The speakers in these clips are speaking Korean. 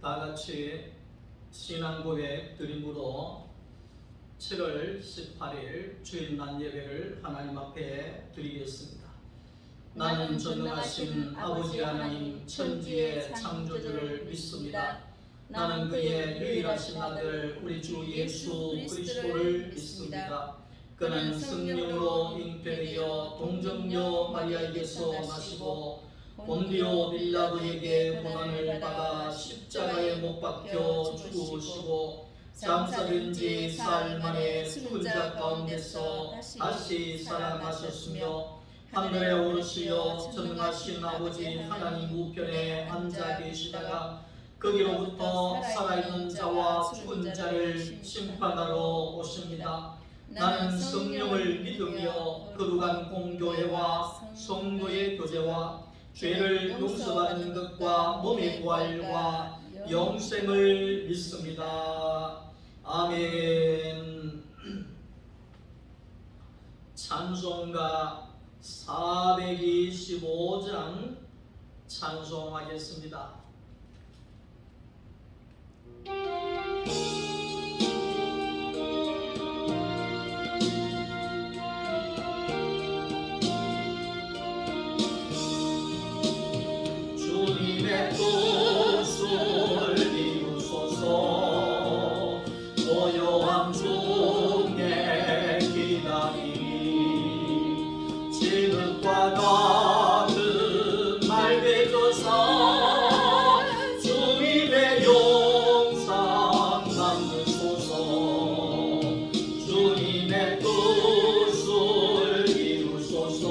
다 같이 신앙고백 드림으로 7월 18일 주일날 예배를 하나님 앞에 드리겠습니다. 나는 전능하신 아버지 하나님 천지의 창조주를 믿습니다. 나는 그의 유일하신 아들 우리 주 예수 그리스도를 믿습니다. 그는 성령으로 잉태되어 동정녀 마리아에게서 나시고 본디오 빌라도에게 고난을 받아 십자가에 못 박혀 죽으시고 장사된 지 사흘 만에 죽은 자 가운데서 다시 살아나셨으며 하늘에 오르시어 전능하신 아버지 하나님 우편에 앉아 계시다가 거기로부터 살아있는 자와 죽은 자를 심판하러 오십니다. 나는 성령을 믿으며 거룩한 공교회와 성도의 교제와 죄를 용서받는 것과 몸의 부활과 영생을 믿습니다. 아멘. 찬송가 425장 찬송하겠습니다. 주님의 뜻을 이루소서 고요함 중에 기다리니 진흙과 같은 날 맺어서 주님의 영상 남으소서 주님의 뜻을 이루소서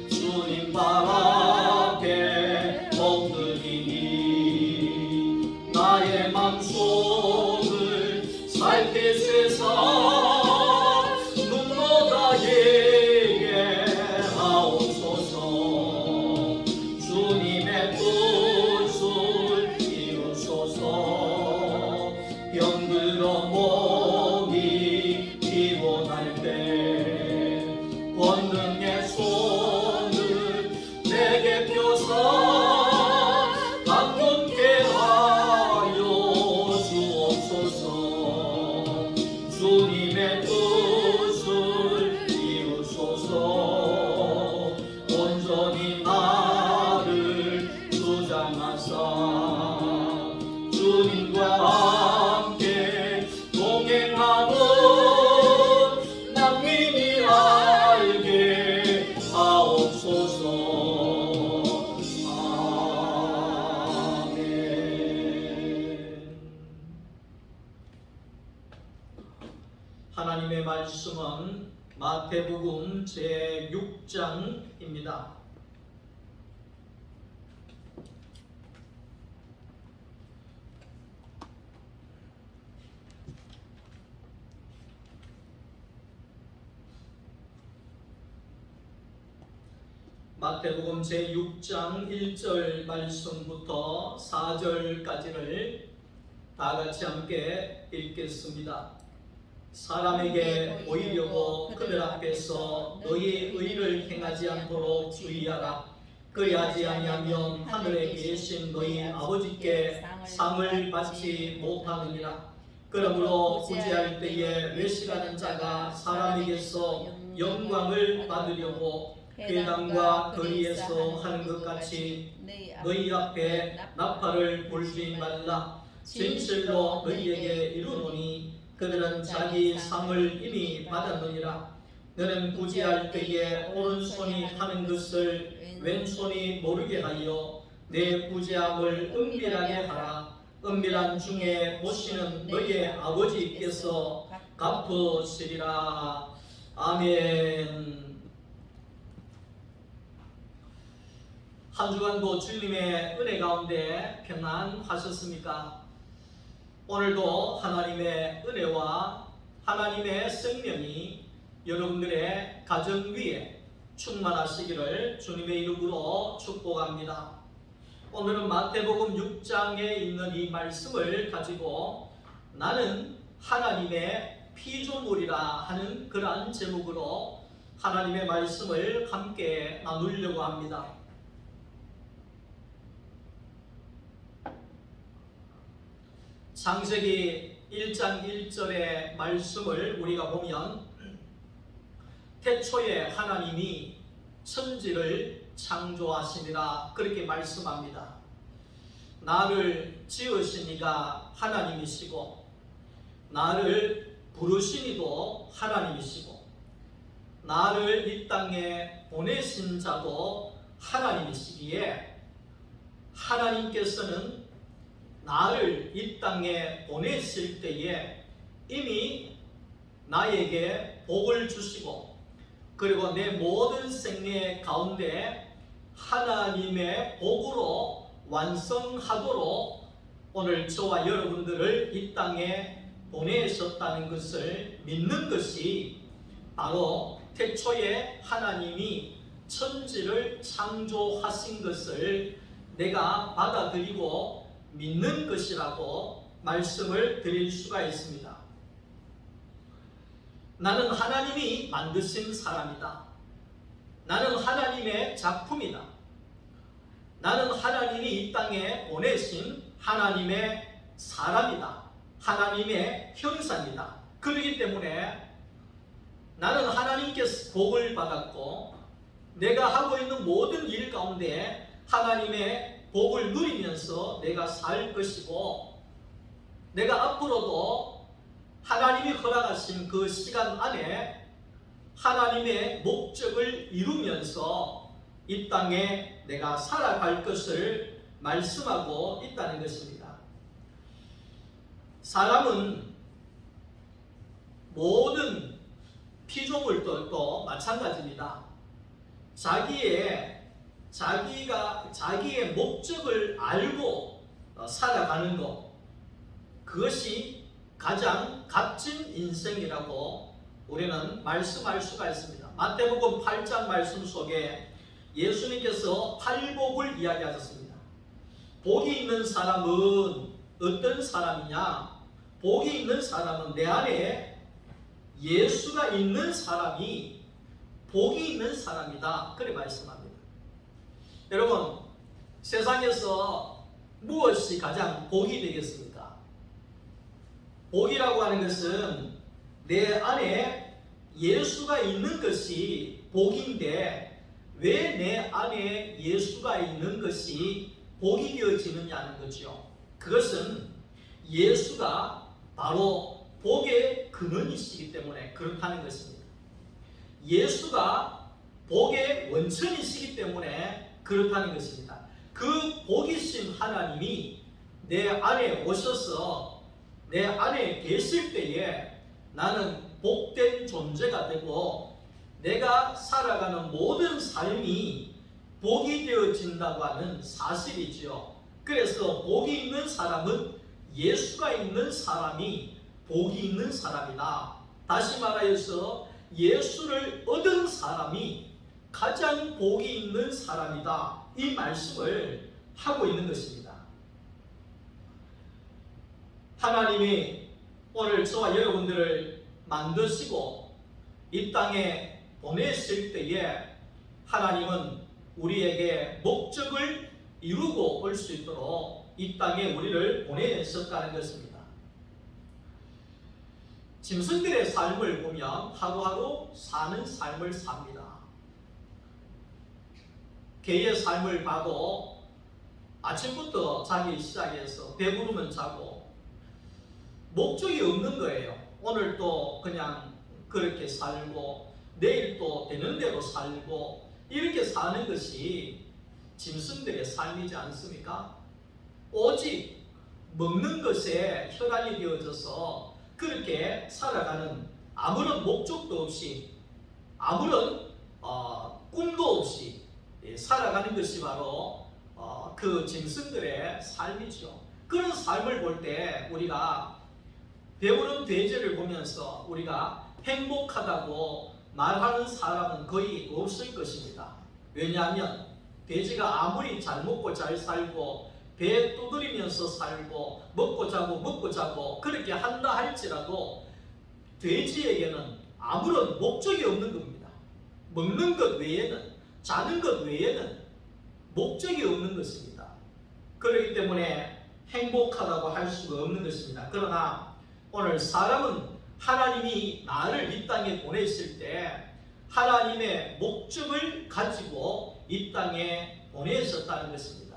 주님 바라 엎드리니 나의 맘속을 살피소서 눈보다 예하옵소서 주님의 뜻을 이루소서 병들어 몸이 피곤할 때 권능의 손을 내게 펴서 가볍게 하여 주옵소서 주님의 뜻을 이루소서 온전히 나를 주장하사 주님과 함께 동행하는 난민이 알게 하옵소서. 하나님의 말씀은 마태복음 제6장입니다. 마태복음 제6장 1절 말씀부터 4절까지를 다 같이 함께 읽겠습니다. 사람에게 보이려고 그들 앞에서 너희 의를 행하지 않도록 주의하라. 그리하지 아니하면 하늘에 계신 너희 아버지께 상을 받지 못하느니라. 그러므로 구제할 때에 외식하는 자가 사람에게서 영광을 받으려고 회당과 거리에서 하는 것 같이 너희 앞에 나팔을 불지 말라. 진실로 너희에게 이르노니 그들은 자기 상을 이미 받았느니라. 너는 구제할 때에 오른손이 하는 것을 왼손이 모르게 하여 내 구제함을 은밀하게 하라. 은밀한 중에 보시는 너희의 아버지께서 갚으시리라. 아멘. 한 주간도 주님의 은혜 가운데 평안하셨습니까? 오늘도 하나님의 은혜와 하나님의 생명이 여러분들의 가정 위에 충만하시기를 주님의 이름으로 축복합니다. 오늘은 마태복음 6장에 있는 이 말씀을 가지고 나는 하나님의 피조물이라 하는 그러한 제목으로 하나님의 말씀을 함께 나누려고 합니다. 창세기 1장 1절의 말씀을 우리가 보면 태초에 하나님이 천지를 창조하시니라 그렇게 말씀합니다. 나를 지으신 이가 하나님이시고 나를 부르신 이도 하나님이시고 나를 이 땅에 보내신 자도 하나님이시기에 하나님께서는 나를 이 땅에 보내실 때에 이미 나에게 복을 주시고 그리고 내 모든 생애 가운데 하나님의 복으로 완성하도록 오늘 저와 여러분들을 이 땅에 보내셨다는 것을 믿는 것이 바로 태초에 하나님이 천지를 창조하신 것을 내가 받아들이고 믿는 것이라고 말씀을 드릴 수가 있습니다. 나는 하나님이 만드신 사람이다. 나는 하나님의 작품이다. 나는 하나님이 이 땅에 보내신 하나님의 사람이다. 하나님의 형상이다. 그렇기 때문에 나는 하나님께서 복을 받았고 내가 하고 있는 모든 일 가운데 하나님의 복을 누리면서 내가 살 것이고 내가 앞으로도 하나님이 허락하신 그 시간 안에 하나님의 목적을 이루면서 이 땅에 내가 살아갈 것을 말씀하고 있다는 것입니다. 사람은 모든 피조물들도 마찬가지입니다. 자기의 목적을 알고 살아가는 것, 그것이 가장 값진 인생이라고 우리는 말씀할 수가 있습니다. 마태복음 8장 말씀 속에 예수님께서 팔복을 이야기하셨습니다. 복이 있는 사람은 어떤 사람이냐? 복이 있는 사람은 내 안에 예수가 있는 사람이 복이 있는 사람이다. 그렇게 말씀합니다. 여러분, 세상에서 무엇이 가장 복이 되겠습니까? 복이라고 하는 것은 내 안에 예수가 있는 것이 복인데 왜 내 안에 예수가 있는 것이 복이 되어지느냐는 거죠. 그것은 예수가 바로 복의 근원이시기 때문에 그렇다는 것입니다. 예수가 복의 원천이시기 때문에 그렇다는 것입니다. 그 복이신 하나님이 내 안에 오셔서 내 안에 계실 때에 나는 복된 존재가 되고 내가 살아가는 모든 삶이 복이 되어진다고 하는 사실이지요. 그래서 복이 있는 사람은 예수가 있는 사람이 복이 있는 사람이다. 다시 말하여서 예수를 얻은 사람이 가장 복이 있는 사람이다. 이 말씀을 하고 있는 것입니다. 하나님이 오늘 저와 여러분들을 만드시고 이 땅에 보내실 때에 하나님은 우리에게 목적을 이루고 올 수 있도록 이 땅에 우리를 보내셨다는 것입니다. 짐승들의 삶을 보면 하루하루 사는 삶을 삽니다. 개의 삶을 봐도 아침부터 자기 시작해서 배부르면 자고 목적이 없는 거예요. 오늘 또 그냥 그렇게 살고 내일 또 되는 대로 살고 이렇게 사는 것이 짐승들의 삶이지 않습니까? 오직 먹는 것에 혈안이 되어져서 그렇게 살아가는 아무런 목적도 없이 아무런 꿈도 없이 살아가는 것이 바로 그 짐승들의 삶이죠. 그런 삶을 볼 때 우리가 배부른 돼지를 보면서 우리가 행복하다고 말하는 사람은 거의 없을 것입니다. 왜냐하면 돼지가 아무리 잘 먹고 잘 살고 배 두드리면서 살고 먹고 자고 그렇게 한다 할지라도 돼지에게는 아무런 목적이 없는 겁니다. 먹는 것 외에는, 자는 것 외에는 목적이 없는 것입니다. 그렇기 때문에 행복하다고 할 수가 없는 것입니다. 그러나 오늘 사람은 하나님이 나를 이 땅에 보내실 때 하나님의 목적을 가지고 이 땅에 보내셨다는 것입니다.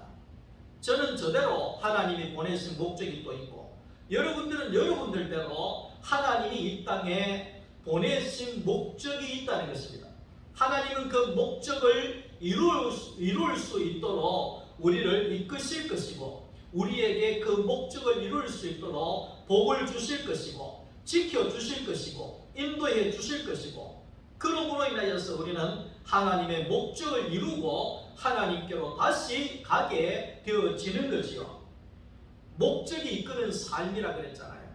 저는 저대로 하나님이 보내신 목적이 또 있고, 여러분들은 여러분들대로 하나님이 이 땅에 보내신 목적이 있다는 것입니다. 하나님은 그 목적을 이룰 수 있도록 우리를 이끄실 것이고, 우리에게 그 목적을 이룰 수 있도록 복을 주실 것이고, 지켜주실 것이고, 인도해 주실 것이고, 그러므로 인하여서 우리는 하나님의 목적을 이루고 하나님께로 다시 가게 되어지는 것이요. 목적이 이끄는 삶이라 그랬잖아요.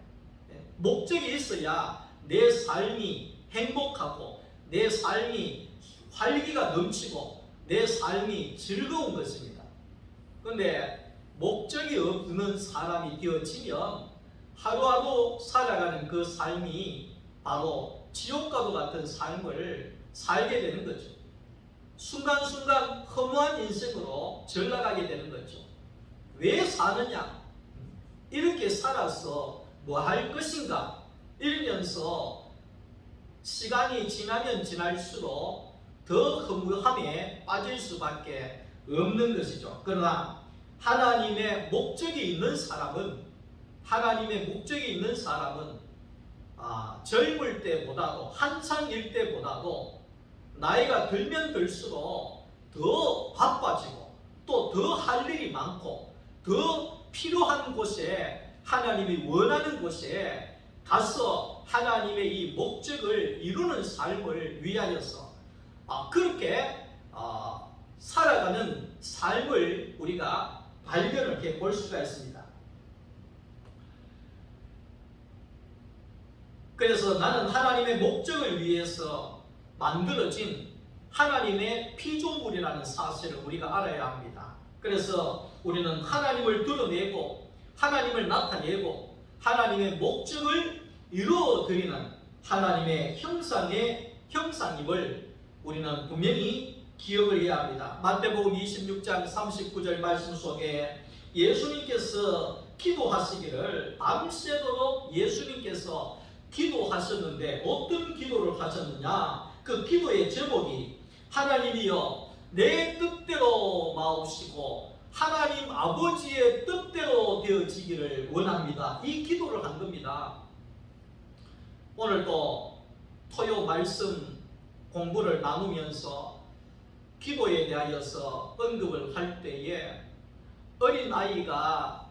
목적이 있어야 내 삶이 행복하고 내 삶이 활기가 넘치고 내 삶이 즐거운 것입니다. 그런데 목적이 없는 사람이 되어지면 하루하루 살아가는 그 삶이 바로 지옥과도 같은 삶을 살게 되는 거죠. 순간순간 허무한 인생으로 전락하게 되는 거죠. 왜 사느냐? 이렇게 살아서 뭐 할 것인가? 이러면서 시간이 지나면 지날수록 더 허무함에 빠질 수밖에 없는 것이죠. 그러나 하나님의 목적이 있는 사람은 젊을 때보다도 한창일 때보다도 나이가 들면 들수록 더 바빠지고 또 더 할 일이 많고 더 필요한 곳에, 하나님이 원하는 곳에 가서 하나님의 이 목적을 이루는 삶을 위하여서 그렇게 살아가는 삶을 우리가 발견을 해 볼 수가 있습니다. 그래서 나는 하나님의 목적을 위해서 만들어진 하나님의 피조물이라는 사실을 우리가 알아야 합니다. 그래서 우리는 하나님을 드러내고 하나님을 나타내고 하나님의 목적을 이루어드리는 하나님의 형상임을 우리는 분명히 기억을 해야 합니다. 마태복음 26장 39절 말씀 속에 예수님께서 기도하시기를 밤새도록 예수님께서 기도하셨는데 어떤 기도를 하셨느냐? 그 기도의 제목이 하나님이여 내 뜻대로 마옵시고 하나님 아버지의 뜻대로 되어지기를 원합니다. 이 기도를 한 겁니다. 오늘도 토요 말씀 공부를 나누면서 기도에 대하여서 언급을 할 때에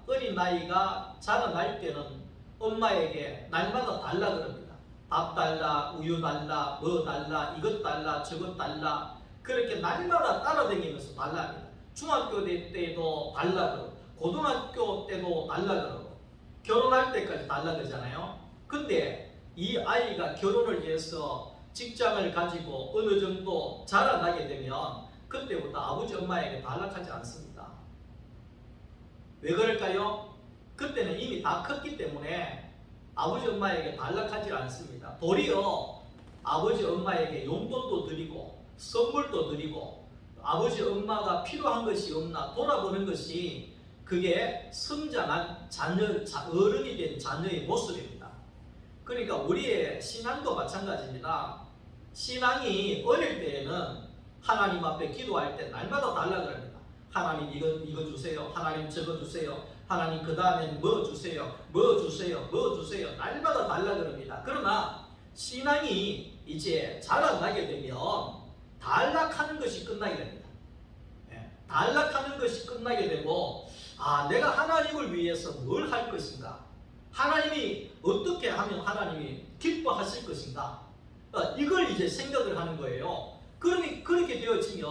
어린아이가 자라날 때는 엄마에게 날마다 달라 그럽니다. 밥 달라, 우유 달라, 뭐 달라, 이것 달라, 저것 달라, 그렇게 날마다 따라다니면서 달라 합니다. 중학교 때도 달라 그러고 고등학교 때도 달라 그러고 결혼할 때까지 달라 그러잖아요. 근데 이 아이가 결혼을 해서 직장을 가지고 어느 정도 자라나게 되면 그때부터 아버지 엄마에게 단락하지 않습니다. 왜 그럴까요? 그때는 이미 다 컸기 때문에 아버지 엄마에게 단락하지 않습니다. 도리어 아버지 엄마에게 용돈도 드리고 선물도 드리고 아버지 엄마가 필요한 것이 없나 돌아보는 것이 그게 성장한 어른이 된 자녀의 모습입니다. 그러니까 우리의 신앙도 마찬가지입니다. 신앙이 어릴 때에는 하나님 앞에 기도할 때 날마다 달라 그럽니다. 하나님 이거 주세요. 하나님 저거 주세요. 하나님 그 다음엔 뭐 주세요. 뭐 주세요. 뭐 주세요. 날마다 달라 그럽니다. 그러나 신앙이 이제 자라나게 되면 단락하는 것이 끝나게 됩니다. 단락하는 것이 끝나게 되고 내가 하나님을 위해서 뭘 할 것인가? 하나님이 어떻게 하면 하나님이 기뻐하실 것인가? 이걸 이제 생각을 하는 거예요. 그렇게 되어지면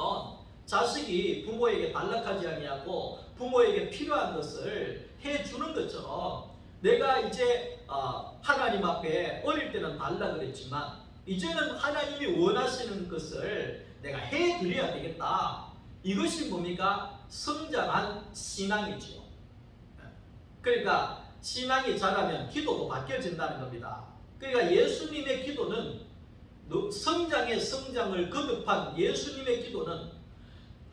자식이 부모에게 단락하지 아니하고 부모에게 필요한 것을 해주는 것처럼 내가 이제 하나님 앞에 어릴 때는 달라 그랬지만 이제는 하나님이 원하시는 것을 내가 해드려야 되겠다. 이것이 뭡니까? 성장한 신앙이죠. 그러니까 신앙이 자라면 기도도 바뀌어진다는 겁니다. 그러니까 예수님의 기도는 성장의 성장을 거듭한 예수님의 기도는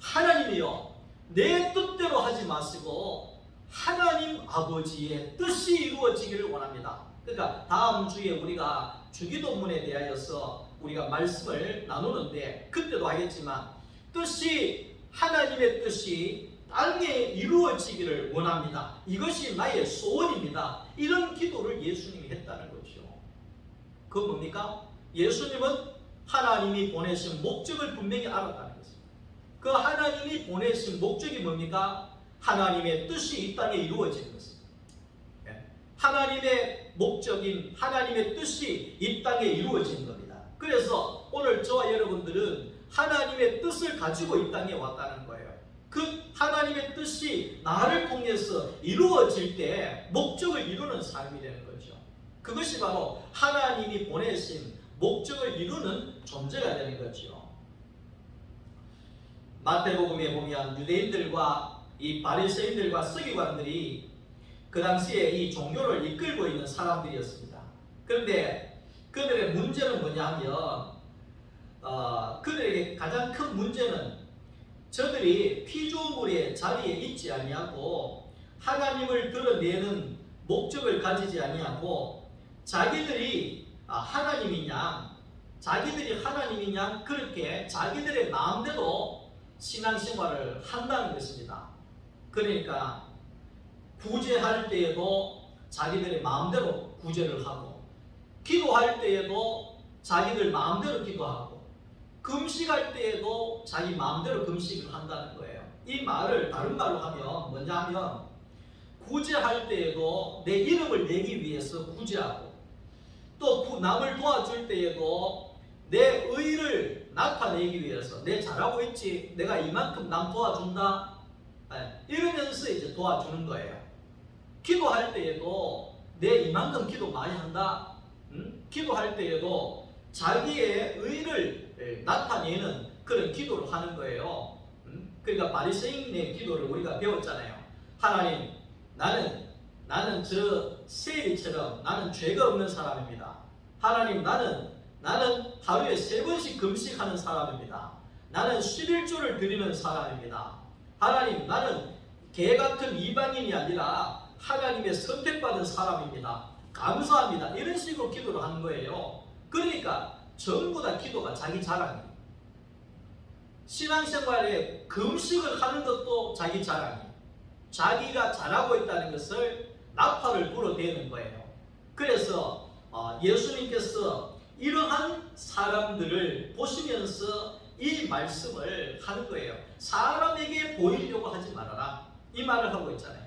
하나님이여 내 뜻대로 하지 마시고 하나님 아버지의 뜻이 이루어지기를 원합니다. 그러니까 다음 주에 우리가 주기도문에 대하여서 우리가 말씀을 나누는데 그때도 하겠지만 뜻이 하나님의 뜻이 땅에 이루어지기를 원합니다. 이것이 나의 소원입니다. 이런 기도를 예수님이 했다는 거죠. 그건 뭡니까? 예수님은 하나님이 보내신 목적을 분명히 알았다는 것입니다. 그 하나님이 보내신 목적이 뭡니까? 하나님의 뜻이 이 땅에 이루어지는 것입니다. 하나님의 목적인 하나님의 뜻이 이 땅에 이루어지는 겁니다. 그래서 오늘 저와 여러분들은 하나님의 뜻을 가지고 이 땅에 왔다는 거예요. 그 하나님의 뜻이 나를 통해서 이루어질 때 목적을 이루는 삶이 되는 거죠. 그것이 바로 하나님이 보내신 목적을 이루는 존재가 되는 거죠. 마태복음에 보면 유대인들과 이 바리새인들과 서기관들이 그 당시에 이 종교를 이끌고 있는 사람들이었습니다. 그런데 그들의 문제는 뭐냐면 그들에게 가장 큰 문제는 저들이 피조물의 자리에 있지 아니하고 하나님을 드러내는 목적을 가지지 아니하고 자기들이 하나님이냐 그렇게 자기들의 마음대로 신앙생활을 한다는 것입니다. 그러니까 구제할 때에도 자기들의 마음대로 구제를 하고 기도할 때에도 자기들 마음대로 기도하고 금식할 때에도 자기 마음대로 금식을 한다는 거예요. 이 말을 다른 말로 하면 뭐냐 하면 구제할 때에도 내 이름을 내기 위해서 구제하고 또 남을 도와줄 때에도 내 의를 나타내기 위해서 내 잘하고 있지 내가 이만큼 남 도와준다 이러면서 이제 도와주는 거예요. 기도할 때에도 내 이만큼 기도 많이 한다. 기도할 때에도 자기의 의를 나타내는 그런 기도를 하는 거예요. 그러니까 바리새인의 기도를 우리가 배웠잖아요. 하나님, 나는 저 세리처럼 나는 죄가 없는 사람입니다. 하나님, 나는 하루에 3번씩 금식하는 사람입니다. 나는 11조를 드리는 사람입니다. 하나님, 나는 개 같은 이방인이 아니라 하나님의 선택받은 사람입니다. 감사합니다. 이런 식으로 기도를 하는 거예요. 그러니까 전부 다 기도가 자기 자랑이에요. 신앙생활에 금식을 하는 것도 자기 자랑이에요. 자기가 잘하고 있다는 것을 나팔을 불어대는 거예요. 그래서 예수님께서 이러한 사람들을 보시면서 이 말씀을 하는 거예요. 사람에게 보이려고 하지 말아라. 이 말을 하고 있잖아요.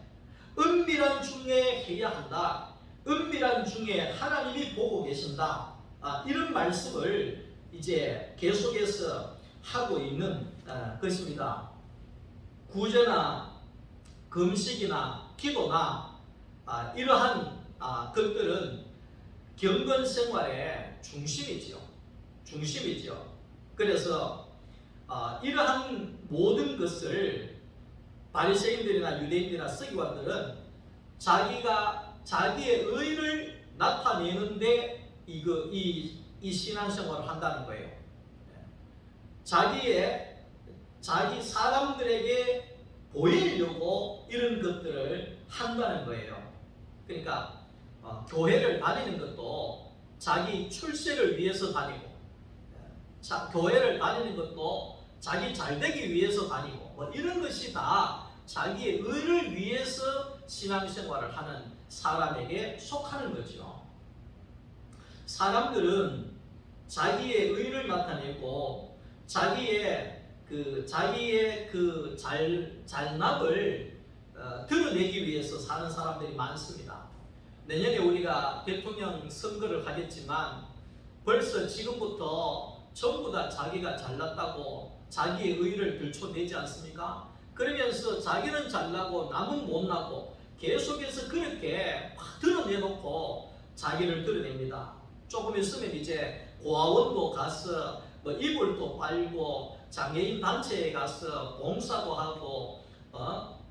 은밀한 중에 해야 한다. 은밀한 중에 하나님이 보고 계신다. 이런 말씀을 이제 계속해서 하고 있는 것입니다. 구제나 금식이나 기도나 이러한 것들은 경건 생활의 중심이죠. 그래서 이러한 모든 것을 바리새인들이나 유대인들이나 서기관들은 자기의 의를 나타내는데 이 신앙생활을 한다는 거예요. 자기 사람들에게 보이려고 이런 것들을 한다는 거예요. 그러니까 교회를 다니는 것도 자기 출세를 위해서 다니고 교회를 다니는 것도 자기 잘되기 위해서 다니고 이런 것이 다 자기의 의를 위해서 신앙생활을 하는 사람에게 속하는 거죠. 사람들은 자기의 의를 나타내고 자기의 잘남을 드러내기 위해서 사는 사람들이 많습니다. 내년에 우리가 대통령 선거를 하겠지만 벌써 지금부터 전부 다 자기가 잘났다고 자기의 의를 들춰내지 않습니까? 그러면서 자기는 잘나고 남은 못나고 계속해서 그렇게 막 드러내놓고 자기를 드러냅니다. 조금 있으면 이제 고아원도 가서 이불도 빨고 장애인 단체에 가서 봉사도 하고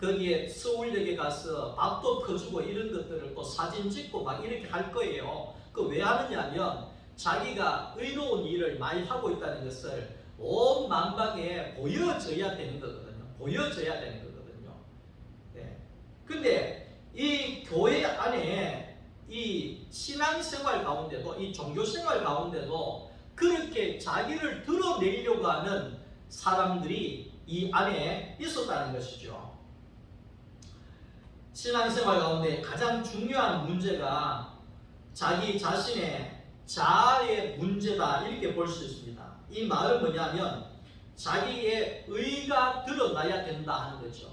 거기에 서울역에 가서 밥도 퍼주고 이런 것들을 또 사진 찍고 막 이렇게 할 거예요. 그 왜 하느냐면 자기가 의로운 일을 많이 하고 있다는 것을 온 만방에 보여줘야 되는 거거든요. 네. 근데 이 신앙생활 가운데도, 이 종교생활 가운데도 그렇게 자기를 드러내려고 하는 사람들이 이 안에 있었다는 것이죠. 신앙생활 가운데 가장 중요한 문제가 자기 자신의 자아의 문제다, 이렇게 볼 수 있습니다. 이 말은 뭐냐면 자기의 의가 드러나야 된다 하는 거죠.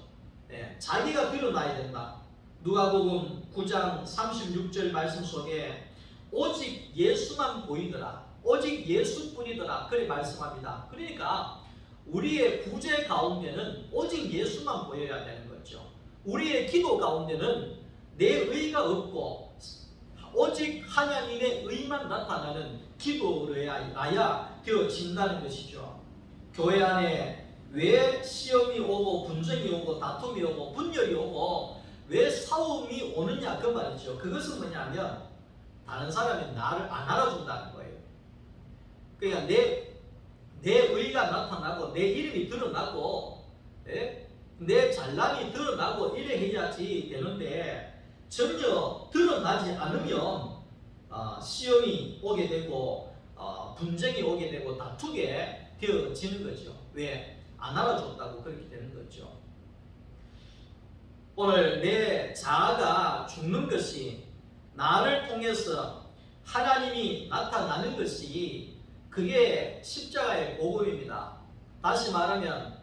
자기가 드러나야 된다. 누가복음 9장 36절 말씀 속에 오직 예수만 보이더라, 오직 예수뿐이더라, 그렇게 말씀합니다. 그러니까 우리의 구제 가운데는 오직 예수만 보여야 되는 거죠. 우리의 기도 가운데는 내 의가 없고 오직 하나님의 의만 나타나는 기도로야 되어진다는 것이죠. 교회 안에 왜 시험이 오고 분쟁이 오고 다툼이 오고 분열이 오고 왜 싸움이 오느냐, 그 말이죠. 그것은 뭐냐면 다른 사람이 나를 안 알아준다는 거예요. 그러니까 내 의가 나타나고 내 이름이 드러나고 내 잘남이 드러나고 이래 해야지 되는데 전혀 드러나지 않으면 시험이 오게 되고 분쟁이 오게 되고 다투게 되어지는 거죠. 왜? 안 알아줬다고 그렇게 되는 거죠. 오늘 내 자아가 죽는 것이, 나를 통해서 하나님이 나타나는 것이, 그게 십자가의 복음입니다. 다시 말하면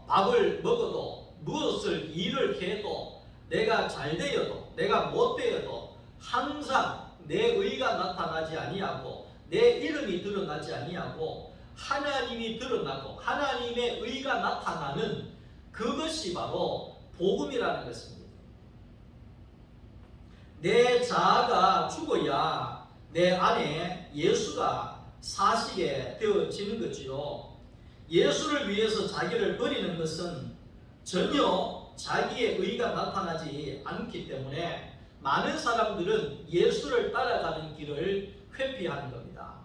밥을 먹어도 무엇을 일을 해도 내가 잘 되어도 내가 못 되어도 항상 내 의가 나타나지 아니하고 내 이름이 드러나지 아니하고 하나님이 드러나고 하나님의 의가 나타나는 그것이 바로 복음이라는 것입니다. 내 자아가 죽어야 내 안에 예수가 사시게 되어지는 거지요. 예수를 위해서 자기를 버리는 것은 전혀 자기의 의가 나타나지 않기 때문에 많은 사람들은 예수를 따라가는 길을 회피하는 겁니다.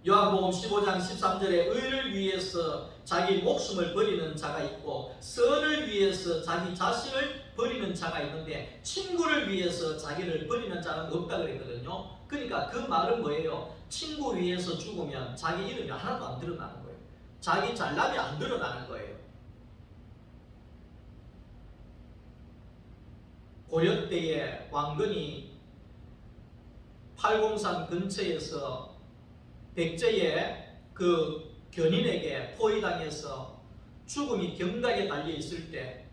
요한복음 15장 13절에 의를 위해서 자기 목숨을 버리는 자가 있고 선을 위해서 자기 자신을 버리는 자가 있는데 친구를 위해서 자기를 버리는 자는 없다 그랬거든요. 그러니까 그 말은 뭐예요? 친구 위해서 죽으면 자기 이름이 하나도 안 드러나는 거예요. 자기 잘남이 안 드러나는 거예요. 고려 때에 왕건이 팔공산 근처에서 백제의 그 견인에게 포위당해서 죽음이 경각에 달려 있을 때,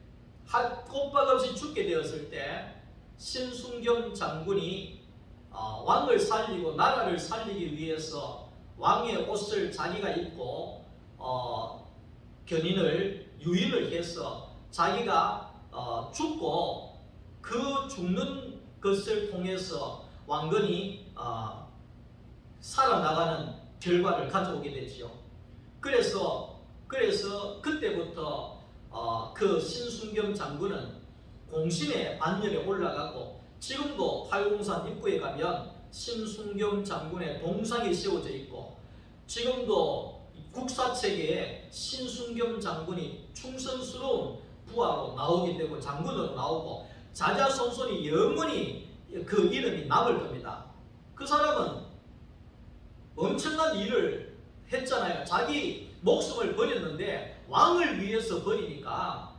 꼼박없이 죽게 되었을 때 신순겸 장군이 왕을 살리고 나라를 살리기 위해서 왕의 옷을 자기가 입고 견인을 유인을 해서 자기가 죽고 그 죽는 것을 통해서 왕건이 살아나가는 결과를 가져오게 되지요. 그래서 그때부터 그 신순겸 장군은 공신의 반열에 올라가고 지금도 팔공산 입구에 가면 신순겸 장군의 동상이 세워져 있고 지금도 국사체계에 신순겸 장군이 충성스러운 부하로 나오게 되고 장군으로 나오고 자자손손이 영원히 그 이름이 남을 겁니다. 그 사람은 엄청난 일을 했잖아요. 자기 목숨을 버렸는데 왕을 위해서 버리니까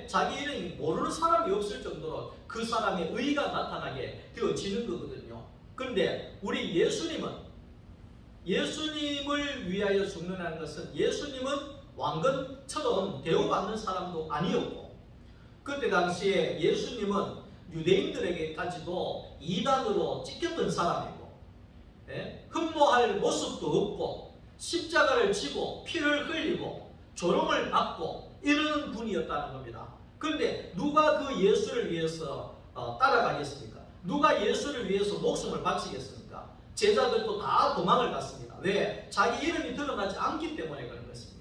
자기 이름이 모르는 사람이 없을 정도로 그 사람의 의가 나타나게 되어지는 거거든요. 그런데 우리 예수님을 위하여 죽는다는 것은 예수님은 왕건처럼 대우받는 사람도 아니었고 그때 당시에 예수님은 유대인들에게까지도 이단으로 찍혔던 사람이고 흠모할 모습도 없고 십자가를 지고 피를 흘리고 조롱을 받고 이러는 분이었다는 겁니다. 그런데 누가 그 예수를 위해서 따라가겠습니까? 누가 예수를 위해서 목숨을 바치겠습니까? 제자들도 다 도망을 갔습니다. 왜? 자기 이름이 드러나지 않기 때문에 그런 것입니다.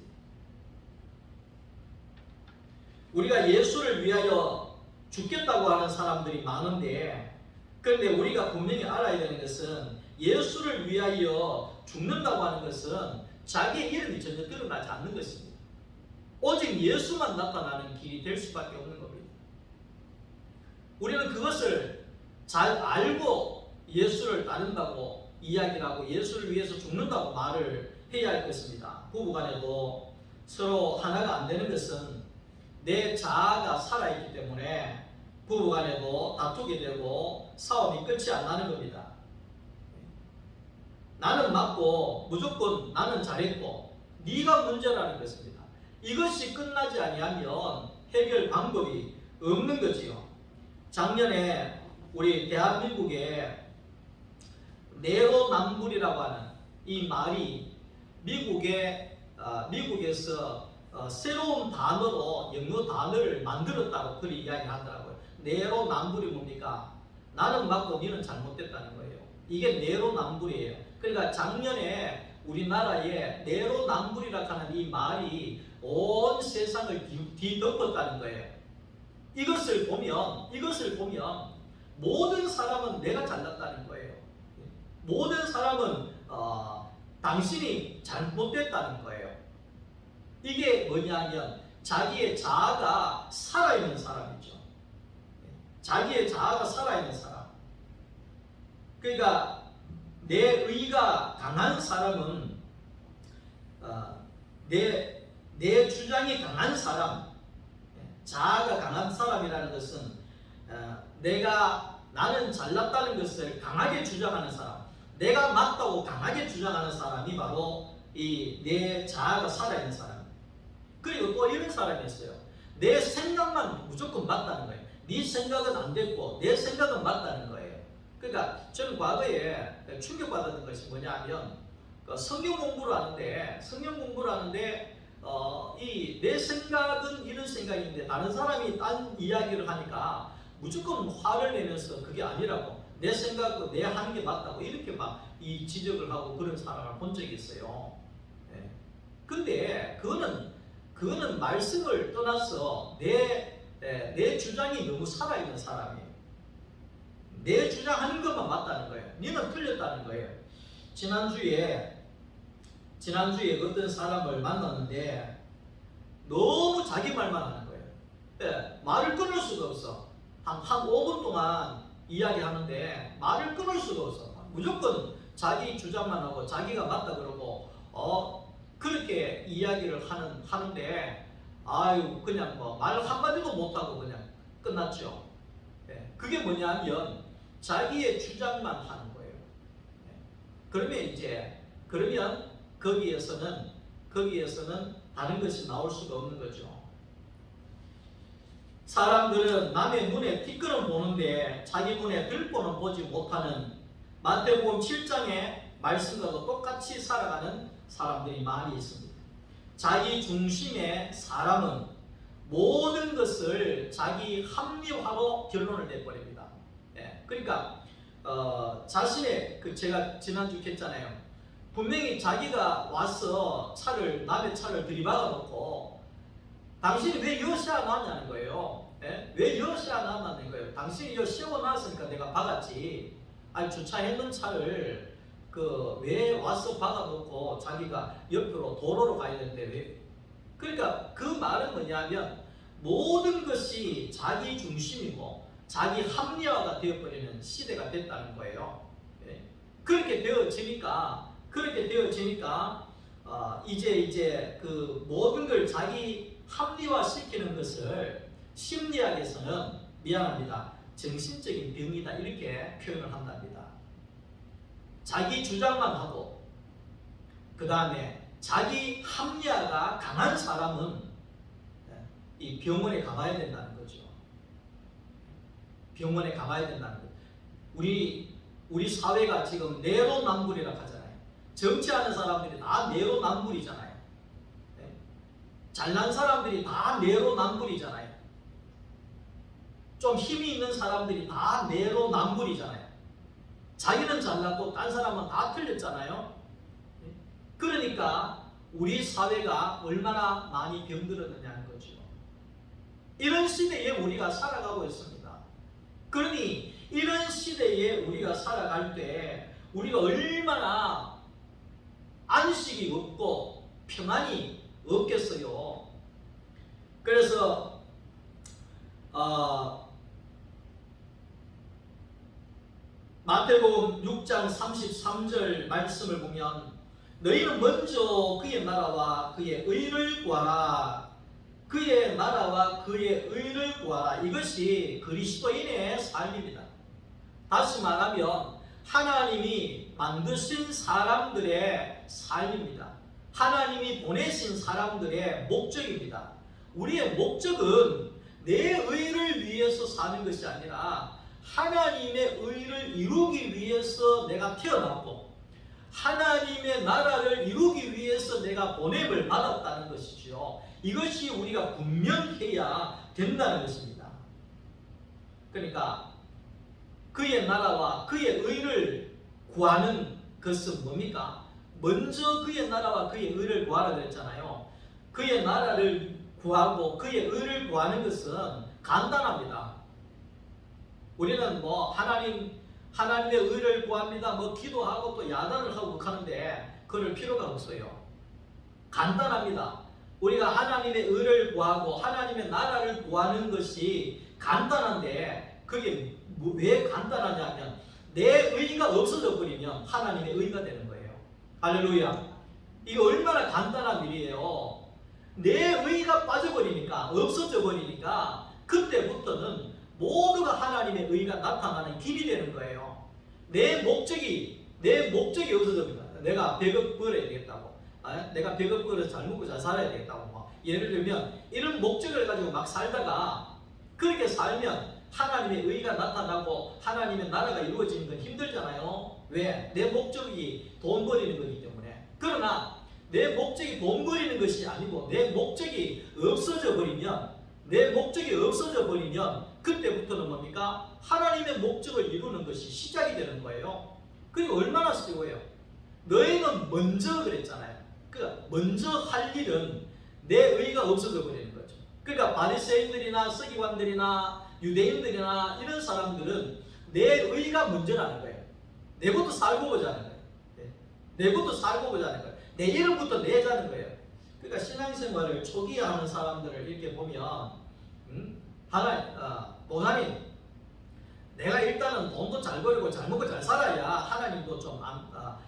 우리가 예수를 위하여 죽겠다고 하는 사람들이 많은데 그런데 우리가 분명히 알아야 되는 것은 예수를 위하여 죽는다고 하는 것은 자기의 이름이 전혀 드러나지 않는 것입니다. 오직 예수만 나타나는 길이 될 수밖에 없는 겁니다. 우리는 그것을 잘 알고 예수를 따른다고 이야기를 하고 예수를 위해서 죽는다고 말을 해야 할 것입니다. 부부간에도 서로 하나가 안 되는 것은 내 자아가 살아있기 때문에 부부간에도 다투게 되고 싸움이 끝이 안 나는 겁니다. 나는 맞고 무조건 나는 잘했고 네가 문제라는 것입니다. 이것이 끝나지 아니하면 해결 방법이 없는 거지요. 작년에 우리 대한민국에 내로남불이라고 하는 이 말이 미국에서 새로운 단어로 영어 단어를 만들었다고 그리 이야기하더라고요. 내로남불이 뭡니까? 나는 맞고 너는 잘못됐다는 거예요. 이게 내로남불이에요. 그러니까 작년에 우리나라에 내로남불이라고 하는 이 말이 온 세상을 뒤덮었다는 거예요. 이것을 보면 모든 사람은 내가 잘났다는 거예요. 모든 사람은 당신이 잘못됐다는 거예요. 이게 뭐냐면 자기의 자아가 살아있는 사람이죠. 자기의 자아가 살아있는 사람. 그러니까 내 의가 강한 사람은 내 주장이 강한 사람, 자아가 강한 사람이라는 것은 나는 잘났다는 것을 강하게 주장하는 사람, 내가 맞다고 강하게 주장하는 사람이 바로 이 내 자아가 살아있는 사람. 그리고 또 이런 사람이 있어요. 내 생각만 무조건 맞다는 거예요. 네 생각은 안 됐고 내 생각은 맞다는 거예요. 그러니까 저는 과거에 충격받았던 것이 뭐냐면 성경 공부를 하는데 이 내 생각은 이런 생각인데 다른 사람이 딴 이야기를 하니까 무조건 화를 내면서 그게 아니라고 내 생각과 내 하는 게 맞다고 이렇게 막 이 지적을 하고 그런 사람을 본 적이 있어요. 근데 그거는 말씀을 떠나서 내 주장이 너무 살아있는 사람이에요. 내 주장하는 것만 맞다는 거예요. 너는 틀렸다는 거예요. 지난주에 어떤 사람을 만났는데 너무 자기 말만 하는 거예요. 말을 끊을 수가 없어. 한 5분 동안 이야기하는데 말을 끊을 수가 없어. 무조건 자기 주장만 하고 자기가 맞다 그러고 그렇게 이야기를 하는데 그냥 말 한마디도 못하고 그냥 끝났죠. 그게 뭐냐면 자기의 주장만 하는 거예요. 그러면 거기에서는 다른 것이 나올 수가 없는 거죠. 사람들은 남의 눈에 티끌은 보는데 자기 눈에 들보는 보지 못하는 마태복음 7장의 말씀과도 똑같이 살아가는 사람들이 많이 있습니다. 자기 중심의 사람은 모든 것을 자기 합리화로 결론을 내버립니다. 그러니까 자신의 제가 지난주 했잖아요. 분명히 자기가 와서 남의 차를 들이박아 놓고 당신이 왜 여시 안 왔냐는 거예요. 왜 여시 안 왔냐는 거예요. 당신이 여 세워놨으니까 내가 박았지. 아니 주차했는 차를 왜 와서 박아놓고 자기가 옆으로 도로로 가야 되는데 왜? 그러니까 그 말은 뭐냐면 모든 것이 자기 중심이고 자기 합리화가 되어버리는 시대가 됐다는 거예요. 그렇게 되어지니까 이제 그 모든 걸 자기 합리화 시키는 것을 심리학에서는 미안합니다. 정신적인 병이다 이렇게 표현을 한답니다. 자기 주장만 하고 그 다음에 자기 합리화가 강한 사람은 이 병원에 가봐야 된다는 거죠. 병원에 가봐야 된다는 거죠. 우리 사회가 지금 내로남불이라고 하잖아요. 정치하는 사람들이 다 내로남불이잖아요. 잘난 사람들이 다 내로남불이잖아요. 좀 힘이 있는 사람들이 다 내로남불이잖아요. 자기는 잘났고 딴 사람은 다 틀렸잖아요. 그러니까 우리 사회가 얼마나 많이 병들었느냐는 거죠. 이런 시대에 우리가 살아가고 있습니다. 그러니 이런 시대에 우리가 살아갈 때 우리가 얼마나 안식이 없고 평안이 없겠어요. 그래서 마태복음 6장 33절 말씀을 보면 너희는 먼저 그의 나라와 그의 의를 구하라. 그의 나라와 그의 의를 구하라. 이것이 그리스도인의 삶입니다. 다시 말하면 하나님이 만드신 사람들의 삶입니다. 하나님이 보내신 사람들의 목적입니다. 우리의 목적은 내 의를 위해서 사는 것이 아니라 하나님의 의를 이루기 위해서 내가 태어났고 하나님의 나라를 이루기 위해서 내가 보냄을 받았다는 것이지요. 이것이 우리가 분명해야 된다는 것입니다. 그러니까 그의 나라와 그의 의를 구하는 것은 뭡니까? 먼저 그의 나라와 그의 의를 구하라 그랬잖아요. 그의 나라를 구하고 그의 의를 구하는 것은 간단합니다. 우리는 하나님의 의를 구합니다. 기도하고 또 야단을 하고 하는데 그럴 필요가 없어요. 간단합니다. 우리가 하나님의 의를 구하고 하나님의 나라를 구하는 것이 간단한데 그게 왜 간단하냐면 내 의가 없어져 버리면 하나님의 의가 되는 거예요. 할렐루야. 이거 얼마나 간단한 일이에요. 내 의가 빠져버리니까 없어져 버리니까 그때부터는 모두가 하나님의 의가 나타나는 길이 되는 거예요. 내 목적이 없어집니다. 내가 100억 벌어야 되겠다고. 내가 100억 벌어서 잘 먹고 잘 살아야 되겠다고. 예를 들면 이런 목적을 가지고 막 살다가 그렇게 살면 하나님의 의가 나타나고 하나님의 나라가 이루어지는 건 힘들잖아요. 왜? 내 목적이 돈 벌이는 거기 때문에. 그러나 내 목적이 돈 벌이는 것이 아니고 내 목적이 없어져 버리면 그때부터는 뭡니까? 하나님의 목적을 이루는 것이 시작이 되는 거예요. 그리고 얼마나 쉬워요. 너희는 먼저 그랬잖아요. 그러니까 먼저 할 일은 내 의가 없어져 버리는 거죠. 그러니까 바리새인들이나 서기관들이나 유대인들이나 이런 사람들은 내 의가 먼저라는 거예요. 내부터 살고 보자는 거예요. 내부터 살고 보자는 거예요. 내 이름부터 내자는 거예요. 그러니까 신앙생활을 초기에 하는 사람들을 이렇게 보면 목사님, 내가 일단은 돈도 잘 벌고 잘 먹고 잘 살아야 하나님도 좀 더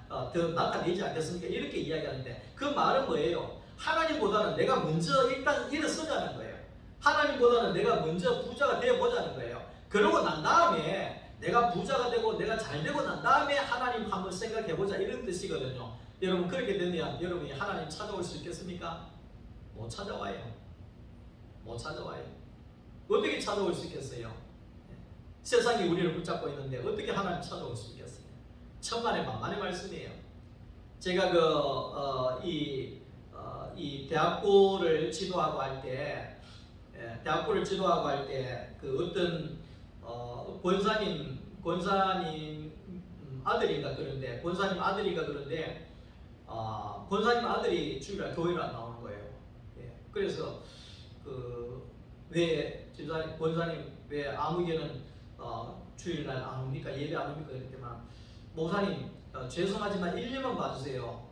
나타내지 않겠습니까? 이렇게 이야기하는데 그 말은 뭐예요? 하나님보다는 내가 먼저 일단 일어서자는 거예요. 하나님보다는 내가 먼저 부자가 되어보자는 거예요. 그러고 난 다음에 내가 부자가 되고 내가 잘 되고 난 다음에 하나님 한번 생각해보자 이런 뜻이거든요. 여러분 그렇게 되면 여러분이 하나님 찾아올 수 있겠습니까? 못 찾아와요. 어떻게 찾아올 수 있겠어요? 세상이 우리를 붙잡고 있는데 어떻게 하나님 찾아올 수 있겠어요? 천만의 만만의 말씀이에요. 제가 이 대학교를 지도하고 할 때 그 어떤 권사님 아들인가 그런데 권사님 아들이 주일날 교회를 안 나오는 거예요. 그래서 왜 권사님 왜 아무개는 주일날 안 옵니까? 예배 안 옵니까? 그랬더니 목사님 죄송하지만 1년만 봐주세요.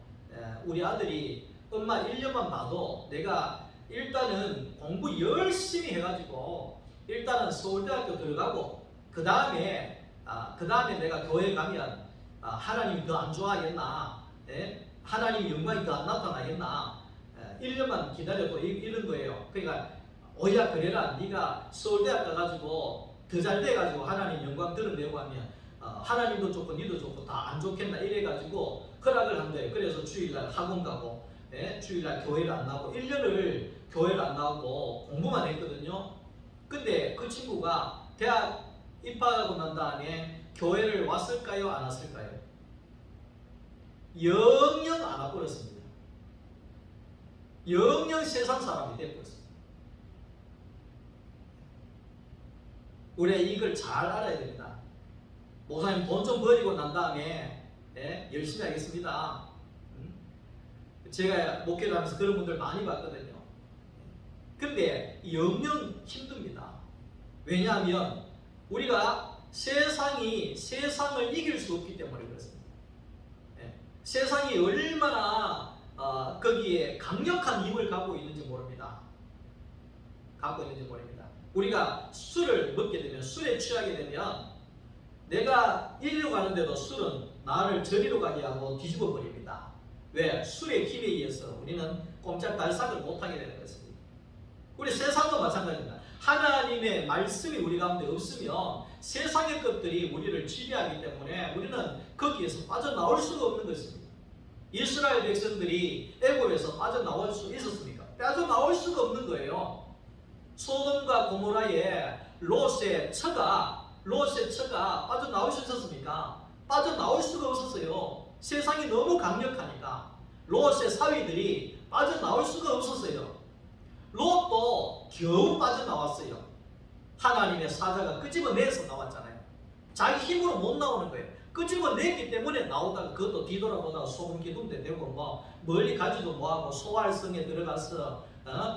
우리 아들이 엄마 1년만 봐도 내가 일단은 공부 열심히 해가지고 일단은 서울대학교 들어가고 그 다음에 내가 교회 가면 하나님이 더 안 좋아하겠나? 하나님의 영광이 더 안 나타나겠나? 1년만 기다려도 이런 거예요. 그러니까 오야 그래라. 네가 서울대학 가가지고 더 잘 돼가지고 하나님 영광 드러내고 하면 하나님도 좋고 니도 좋고 다 안 좋겠나 이래가지고 허락을 한 거예요. 그래서 주일날 학원 가고 주일날 교회를 안 나오고 1년을 교회를 안 나오고 공부만 했거든요. 근데 그 친구가 대학 입학하고 난 다음에 교회를 왔을까요? 안 왔을까요? 영영 안 와버렸습니다. 영영 세상 사람이 되어버렸습니다. 우리가 이걸 잘 알아야 됩니다. 목사님 돈 좀 버리고 난 다음에 열심히 하겠습니다. 제가 목회를 하면서 그런 분들 많이 봤거든요. 근데 영영 힘듭니다. 왜냐하면 우리가 세상을 이길 수 없기 때문에 그렇습니다. 세상이 얼마나 거기에 강력한 힘을 갖고 있는지 모릅니다. 우리가 술을 먹게 되면 술에 취하게 되면 내가 이리로 가는데도 술은 나를 저리로 가게 하고 뒤집어 버립니다. 왜? 술의 힘에 의해서 우리는 꼼짝달싹을 못하게 되는 것입니다. 우리 세상도 마찬가지입니다. 하나님의 말씀이 우리 가운데 없으면 세상의 것들이 우리를 지배하기 때문에 우리는 거기에서 빠져나올 수가 없는 것입니다. 이스라엘 백성들이 애굽에서 빠져나올 수 있었습니까? 빠져나올 수가 없는 거예요. 소돔과 고모라의 롯의 처가 빠져나올 수 있었습니까? 빠져나올 수가 없었어요. 세상이 너무 강력하니까 롯의 사위들이 빠져나올 수가 없었어요. 롯도 겨우 빠져나왔어요. 하나님의 사자가 끄집어내서 나왔잖아요. 자기 힘으로 못 나오는 거예요. 끄집어냈기 때문에 나오다가 그것도 뒤돌아보다가 소금 기둥대 되고 뭐 멀리 가지도 뭐하고 소활성에 들어가서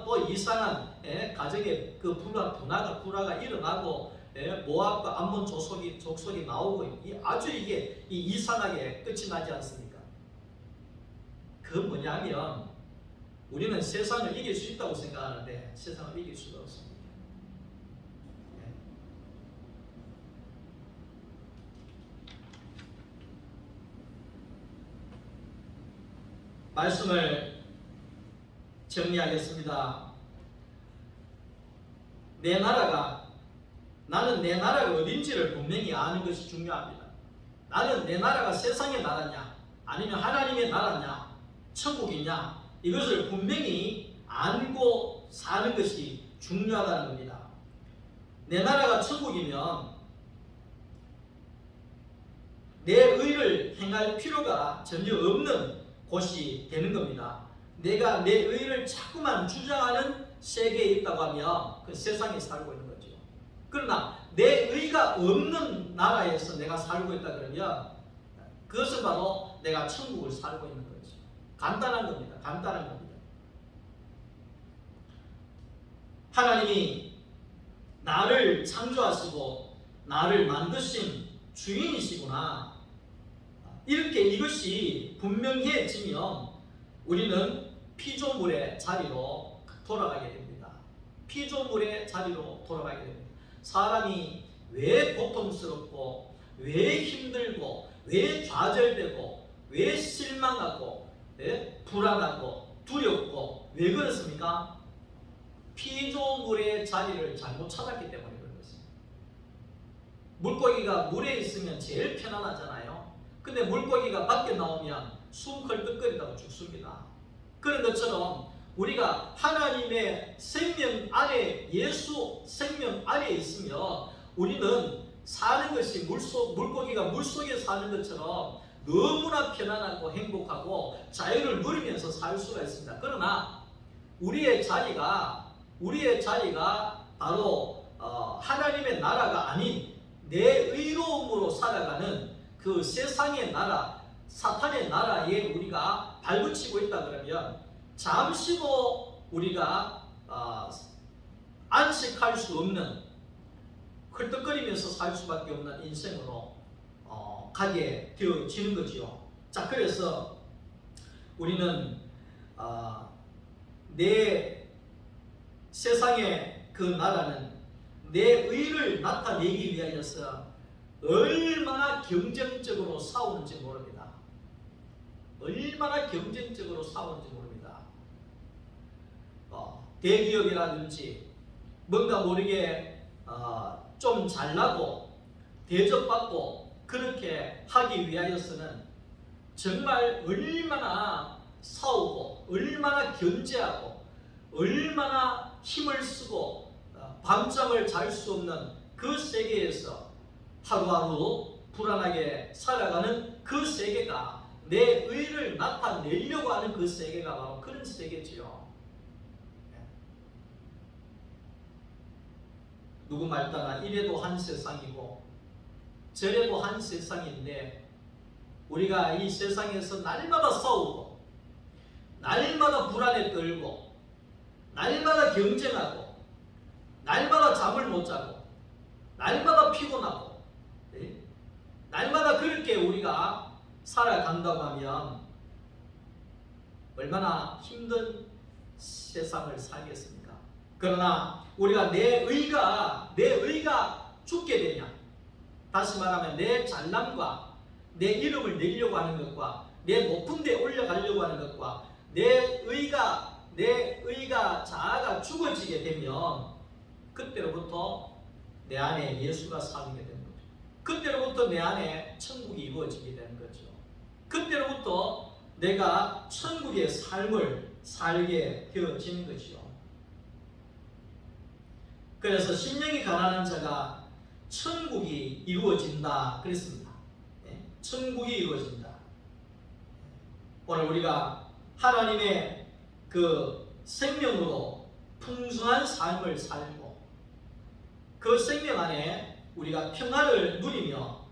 또 이상한 가정에 그 불화가 일어나고 모압과 암몬 족속이 나오고 아주 이게 이상하게 끝이 나지 않습니까? 그 뭐냐면 우리는 세상을 이길 수 있다고 생각하는데 세상을 이길 수가 없습니다. 말씀을 정리하겠습니다. 나는 내 나라가 어딘지를 분명히 아는 것이 중요합니다. 나는 내 나라가 세상의 나라냐 아니면 하나님의 나라냐 천국이냐 이것을 분명히 알고 사는 것이 중요하다는 겁니다. 내 나라가 천국이면 내 의를 행할 필요가 전혀 없는 곳이 되는 겁니다. 내가 내 의를 자꾸만 주장하는 세계에 있다고 하면 그 세상에 살고 있는 거죠. 그러나 내 의가 없는 나라에서 내가 살고 있다 그러면 그것은 바로 내가 천국을 살고 있는 거죠. 간단한 겁니다. 간단한 겁니다. 하나님이 나를 창조하시고 나를 만드신 주인이시구나. 이렇게 이것이 분명해지면 우리는 피조물의 자리로 돌아가게 됩니다. 피조물의 자리로 돌아가게 됩니다. 사람이 왜 고통스럽고 왜 힘들고 왜 좌절되고 왜 실망하고 불안하고 두렵고 왜 그렇습니까? 피조물의 자리를 잘못 찾았기 때문에 그런 것입니다. 물고기가 물에 있으면 제일 편안하잖아요. 근데 물고기가 밖에 나오면 숨 헐떡거리다가 죽습니다. 그런 것처럼 우리가 하나님의 생명 안에 예수 생명 안에 있으면 우리는 사는 것이 물고기가 물속에 사는 것처럼 너무나 편안하고 행복하고 자유를 누리면서 살 수가 있습니다. 그러나 우리의 자리가 바로 하나님의 나라가 아닌 내 의로움으로 살아가는 그 세상의 나라, 사탄의 나라에 우리가 발붙이고 있다 그러면 잠시도 우리가 안식할 수 없는 헐떡거리면서 살 수밖에 없는 인생으로 가게 되어지는 거지요. 자, 그래서 우리는 내 세상의 그 나라는 내 의를 나타내기 위하여서 얼마나 경쟁적으로 싸우는지 모릅니다. 얼마나 경쟁적으로 싸우는지 모릅니다. 대기업이라든지 뭔가 모르게 좀 잘나고 대접받고 그렇게 하기 위하여서는 정말 얼마나 싸우고 얼마나 견제하고 얼마나 힘을 쓰고 밤잠을 잘 수 없는 그 세계에서 하루하루 불안하게 살아가는 그 세계가 내 의를 나타내려고 하는 그 세계가 바로 그런 세계지요. 누구 말 따라 이래도 한 세상이고 저래도 한 세상인데 우리가 이 세상에서 날마다 싸우고 날마다 불안에 떨고 날마다 경쟁하고 날마다 잠을 못 자고 날마다 피곤하고 날마다 그렇게 우리가 살아간다고 하면 얼마나 힘든 세상을 살겠습니까? 그러나 우리가 내 의가 죽게 되냐 다시 말하면 내 잘남과 내 이름을 내려고 하는 것과 내 높은 데 올라가려고 하는 것과 내 의가 자아가 죽어지게 되면 그때로부터 내 안에 예수가 살게 되는 거죠. 그때로부터 내 안에 천국이 이루어지게 되는 거죠. 그때로부터 내가 천국의 삶을 살게 되어지는 것이요. 그래서 심령이 가난한 자가 천국이 이루어진다 그랬습니다. 천국이 이루어진다. 오늘 우리가 하나님의 그 생명으로 풍성한 삶을 살고 그 생명 안에 우리가 평안을 누리며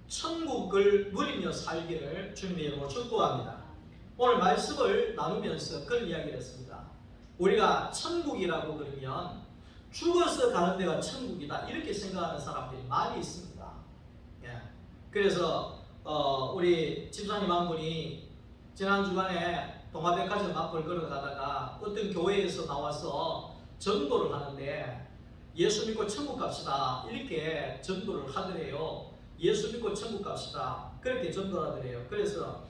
천국을 누리며 살기를 주님의 이름으로 축복합니다. 오늘 말씀을 나누면서 그런 이야기를 했습니다. 우리가 천국이라고 그러면 죽어서 가는 데가 천국이다 이렇게 생각하는 사람들이 많이 있습니다. 그래서 우리 집사님 한 분이 지난 주간에 동화백화점 앞을 걸어가다가 어떤 교회에서 나와서 전도를 하는데 예수 믿고 천국 갑시다 이렇게 전도를 하더래요. 예수 믿고 천국 갑시다 그렇게 전도를 하더래요. 그래서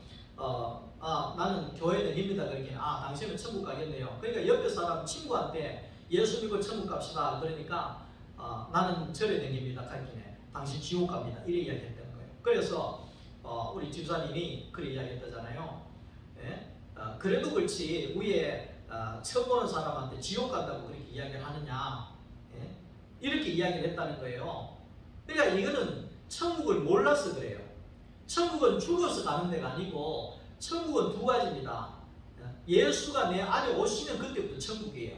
나는 교회 다닙니다. 그러니까 당신은 천국 가겠네요. 그러니까 옆에 사람 친구한테 예수 믿고 천국 갑시다 그러니까 나는 절에 다닙니다. 가기네 당신 지옥 갑니다 이래 이야기했다는 거예요. 그래서 우리 집사님이 그렇게 이야기했다잖아요. 그래도 그렇지 위에 처음 보는 사람한테 지옥 간다고 그렇게 이야기를 하느냐 이렇게 이야기를 했다는 거예요. 그러니까 이거는 천국을 몰라서 그래요. 천국은 죽어서 가는 데가 아니고 천국은 두 가지입니다. 예수가 내 안에 오시면 그때부터 천국이에요.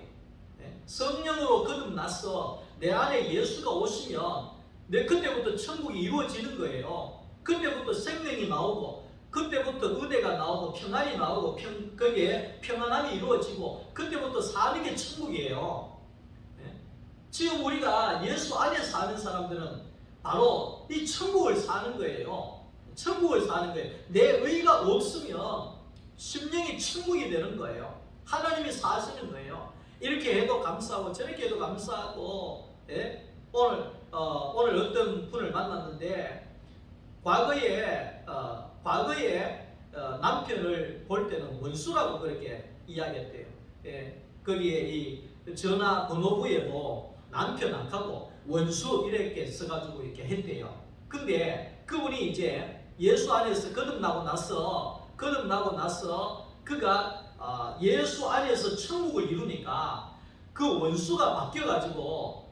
성령으로 거듭나서 내 안에 예수가 오시면 그때부터 천국이 이루어지는 거예요. 그때부터 생명이 나오고 그때부터 은혜가 나오고 평안이 나오고 거기에 평안함이 이루어지고 그때부터 사는 게 천국이에요. 지금 우리가 예수 안에 사는 사람들은 바로 이 천국을 사는 거예요. 천국을 사는 거예요. 내 의가 없으면 심령이 천국이 되는 거예요. 하나님이 사시는 거예요. 이렇게 해도 감사하고 저렇게 해도 감사하고 오늘 어떤 분을 만났는데 과거에 남편을 볼 때는 원수라고 그렇게 이야기했대요. 거기에 이 전화 번호부에도 남편 안 하고 원수 이렇게 써가지고 이렇게 했대요. 근데 그분이 이제 예수 안에서 거듭나고 나서 그가 예수 안에서 천국을 이루니까 그 원수가 바뀌어가지고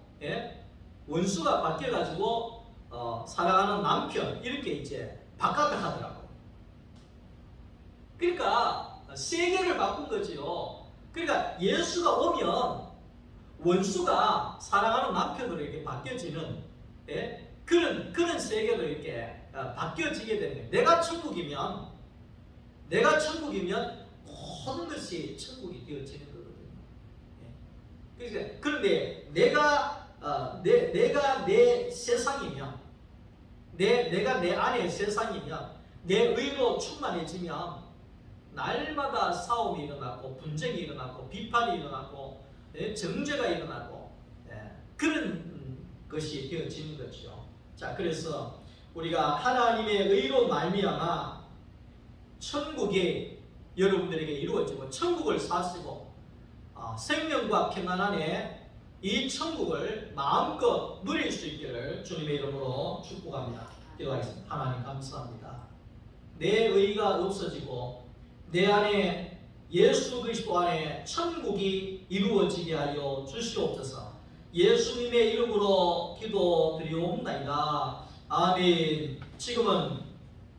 사랑하는 남편 이렇게 이제 바꿨다 하더라고요. 그러니까 세계를 바꾼 거지요. 그러니까 예수가 오면 원수가 사랑하는 남편으로 이렇게 바뀌어지는 그런 세계로 이렇게 바뀌어지게 되는 거예요. 내가 천국이면 모든 것이 천국이 되어지는 거거든요. 그런데 내가 내 세상이면 내가 내 안에 세상이면 내 의로 충만해지면 날마다 싸움이 일어나고 분쟁이 일어나고 비판이 일어나고 정죄가 일어나고 그런 것이 되어지는 거죠. 자, 그래서 우리가 하나님의 의로 말미암아 천국이 여러분들에게 이루어지고 천국을 사시고 생명과 평안 안에 이 천국을 마음껏 누릴 수 있기를 주님의 이름으로 축복합니다. 기도하겠습니다. 하나님 감사합니다. 내 의가 없어지고 내 안에 예수 그리스도 안에 천국이 이루어지게 하여 주시옵소서. 예수님의 이름으로 기도드리옵나이다. 아멘. 지금은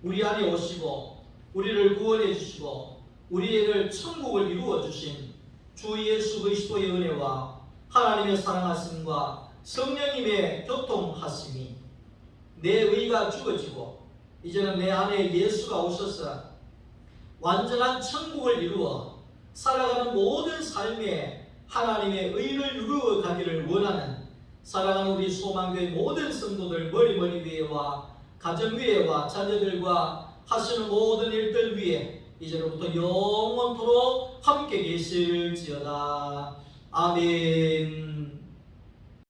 우리 안에 오시고 우리를 구원해 주시고 우리를 천국을 이루어 주신 주 예수 그리스도의 은혜와 하나님의 사랑하심과 성령님의 교통하심이 내 의가 죽어지고 이제는 내 안에 예수가 오셔서 완전한 천국을 이루어 살아가는 모든 삶에 하나님의 의를 이루어 가기를 원하는 사랑하는 우리 소망교회 모든 성도들 머리 위에와 가정 위에와 자녀들과 하시는 모든 일들 위에 이제로부터 영원토록 함께 계실지어다. 아멘.